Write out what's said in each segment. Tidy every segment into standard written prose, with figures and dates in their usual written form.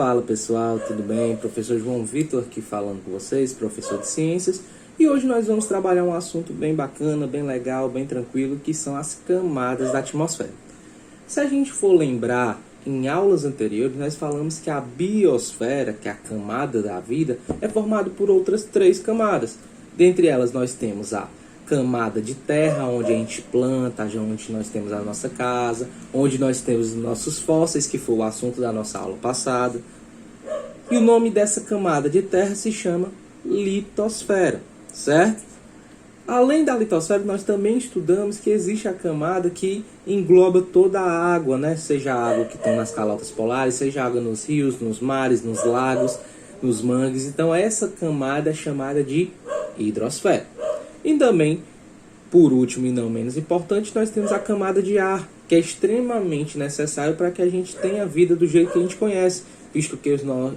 Fala pessoal, tudo bem? Professor João Vitor aqui falando com vocês, professor de ciências. E hoje nós vamos trabalhar um assunto bem bacana, bem legal, bem tranquilo, que são as camadas da atmosfera. Se a gente for lembrar, em aulas anteriores nós falamos que a biosfera, que é a camada da vida, é formada por outras 3 camadas. Dentre elas nós temos a camada de terra, onde a gente planta, onde nós temos a nossa casa, onde nós temos os nossos fósseis, que foi o assunto da nossa aula passada. E o nome dessa camada de terra se chama litosfera, certo? Além da litosfera, nós também estudamos que existe a camada que engloba toda a água, né? Seja a água que está nas calotas polares, seja a água nos rios, nos mares, nos lagos, nos mangues. Então essa camada é chamada de hidrosfera. E também, por último e não menos importante, nós temos a camada de ar, que é extremamente necessário para que a gente tenha a vida do jeito que a gente conhece, visto que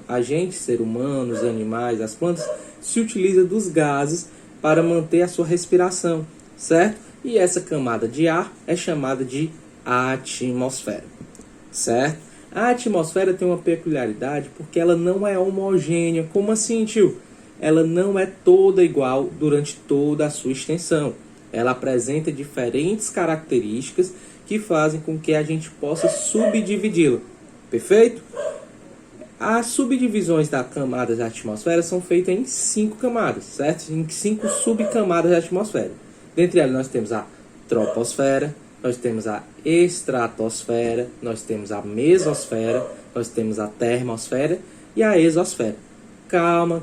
a gente, ser humano, os animais, as plantas, se utiliza dos gases para manter a sua respiração, certo? E essa camada de ar é chamada de atmosfera, certo? A atmosfera tem uma peculiaridade porque ela não é homogênea. Como assim, tio? Ela não é toda igual durante toda a sua extensão. Ela apresenta diferentes características que fazem com que a gente possa subdividi-la. Perfeito? As subdivisões da camada da atmosfera são feitas em 5 camadas, certo? Em 5 subcamadas da atmosfera. Dentre elas nós temos a troposfera, nós temos a estratosfera, nós temos a mesosfera, nós temos a termosfera e a exosfera. Calma,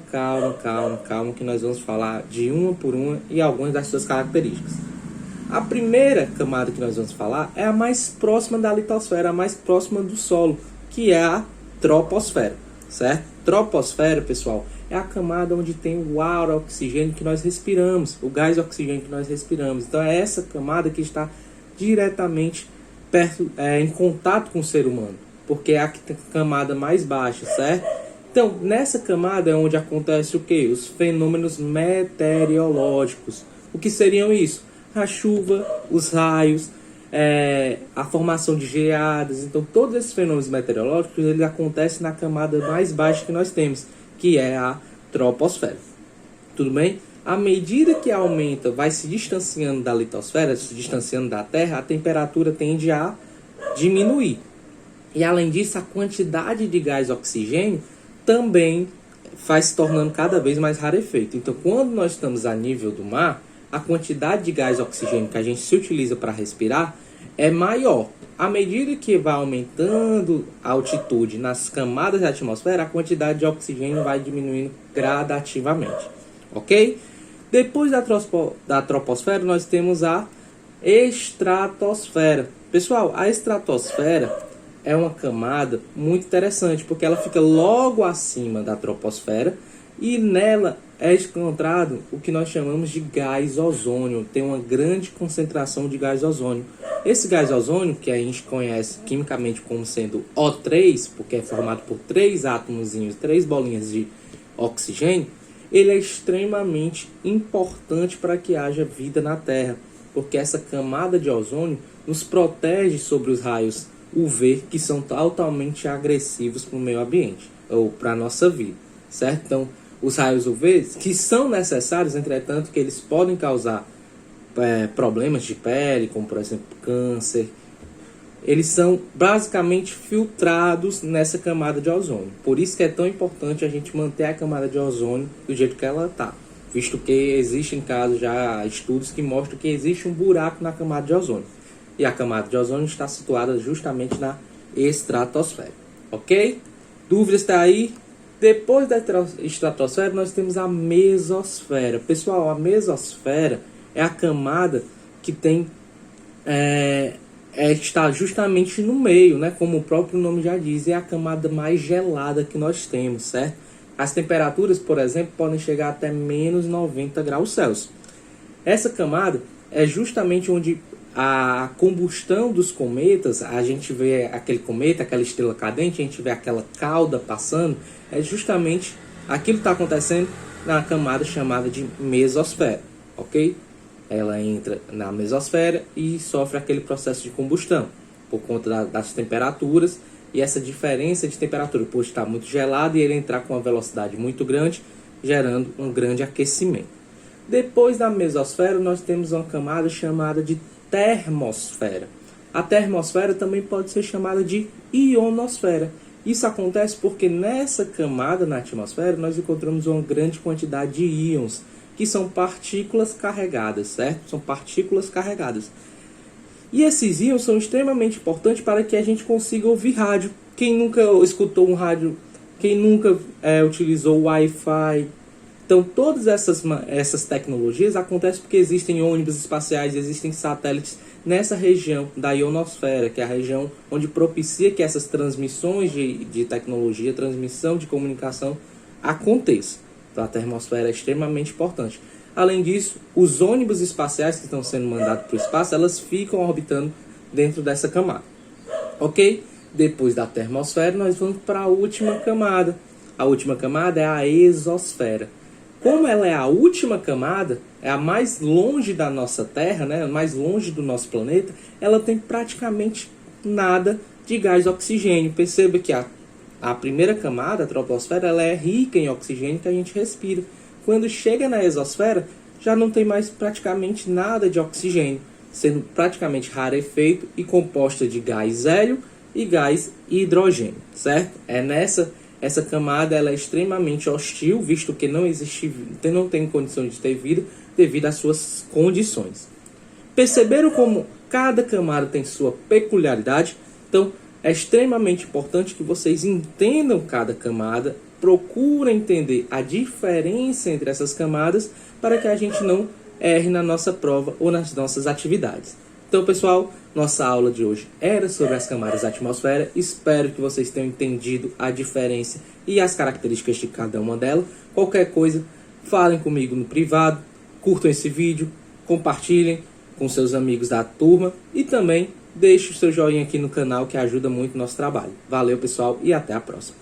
que nós vamos falar de uma por uma e algumas das suas características. A primeira camada que nós vamos falar é a mais próxima da litosfera, a mais próxima do solo, que é a troposfera, certo? Troposfera, pessoal, é a camada onde tem o ar, o oxigênio que nós respiramos, o gás oxigênio que nós respiramos. Então é essa camada que está diretamente em contato com o ser humano, porque é a camada mais baixa, certo? Então, nessa camada é onde acontece o quê? Os fenômenos meteorológicos. O que seriam isso? A chuva, os raios, a formação de geadas. Então, todos esses fenômenos meteorológicos eles acontecem na camada mais baixa que nós temos, que é a troposfera. Tudo bem? À medida que aumenta, vai se distanciando da litosfera, se distanciando da Terra, a temperatura tende a diminuir. E, além disso, a quantidade de gás oxigênio também vai se tornando cada vez mais rarefeito. Então, quando nós estamos a nível do mar, a quantidade de gás oxigênio que a gente se utiliza para respirar é maior. À medida que vai aumentando a altitude nas camadas da atmosfera, a quantidade de oxigênio vai diminuindo gradativamente. Ok? Depois da troposfera, nós temos a estratosfera. Pessoal, a estratosfera é uma camada muito interessante, porque ela fica logo acima da troposfera e nela é encontrado o que nós chamamos de gás ozônio. Tem uma grande concentração de gás ozônio. Esse gás ozônio, que a gente conhece quimicamente como sendo O3, porque é formado por 3 átomozinhos, 3 bolinhas de oxigênio, ele é extremamente importante para que haja vida na Terra, porque essa camada de ozônio nos protege sobre os raios UV, que são totalmente agressivos para o meio ambiente, ou para a nossa vida, certo? Então, os raios UV, que são necessários, entretanto, que eles podem causar problemas de pele, como, por exemplo, câncer, eles são basicamente filtrados nessa camada de ozônio. Por isso que é tão importante a gente manter a camada de ozônio do jeito que ela está, visto que existem casos já, estudos que mostram que existe um buraco na camada de ozônio. E a camada de ozônio está situada justamente na estratosfera. Ok? Dúvidas está aí? Depois da estratosfera, nós temos a mesosfera. Pessoal, a mesosfera é a camada que tem está justamente no meio, né? Como o próprio nome já diz, é a camada mais gelada que nós temos, certo? As temperaturas, por exemplo, podem chegar até menos 90 graus Celsius. Essa camada é justamente onde a combustão dos cometas, a gente vê aquele cometa, aquela estrela cadente, a gente vê aquela cauda passando, é justamente aquilo que está acontecendo na camada chamada de mesosfera, ok? Ela entra na mesosfera e sofre aquele processo de combustão por conta das temperaturas e essa diferença de temperatura pode estar muito gelado e ele entrar com uma velocidade muito grande, gerando um grande aquecimento. Depois da mesosfera, nós temos uma camada chamada de termosfera. A termosfera também pode ser chamada de ionosfera. Isso acontece porque nessa camada, na atmosfera, nós encontramos uma grande quantidade de íons, que são partículas carregadas, certo? São partículas carregadas. E esses íons são extremamente importantes para que a gente consiga ouvir rádio. Quem nunca escutou um rádio, quem nunca utilizou o Wi-Fi. Então, todas essas tecnologias acontecem porque existem ônibus espaciais, existem satélites nessa região da ionosfera, que é a região onde propicia que essas transmissões de tecnologia, transmissão de comunicação aconteça. Então, a termosfera é extremamente importante. Além disso, os ônibus espaciais que estão sendo mandados para o espaço, elas ficam orbitando dentro dessa camada. Ok? Depois da termosfera, nós vamos para a última camada. A última camada é a exosfera. Como ela é a última camada, é a mais longe da nossa Terra, né, mais longe do nosso planeta, ela tem praticamente nada de gás oxigênio. Perceba que a primeira camada, a troposfera, ela é rica em oxigênio que a gente respira. Quando chega na exosfera, já não tem mais praticamente nada de oxigênio, sendo praticamente rarefeito e composta de gás hélio e gás hidrogênio, certo? Essa camada ela é extremamente hostil, visto que não tem condição de ter vida devido às suas condições. Perceberam como cada camada tem sua peculiaridade? Então, é extremamente importante que vocês entendam cada camada, procurem entender a diferença entre essas camadas para que a gente não erre na nossa prova ou nas nossas atividades. Então, pessoal, nossa aula de hoje era sobre as camadas da atmosfera. Espero que vocês tenham entendido a diferença e as características de cada uma delas. Qualquer coisa, falem comigo no privado, curtam esse vídeo, compartilhem com seus amigos da turma e também deixe o seu joinha aqui no canal que ajuda muito o nosso trabalho. Valeu, pessoal, e até a próxima.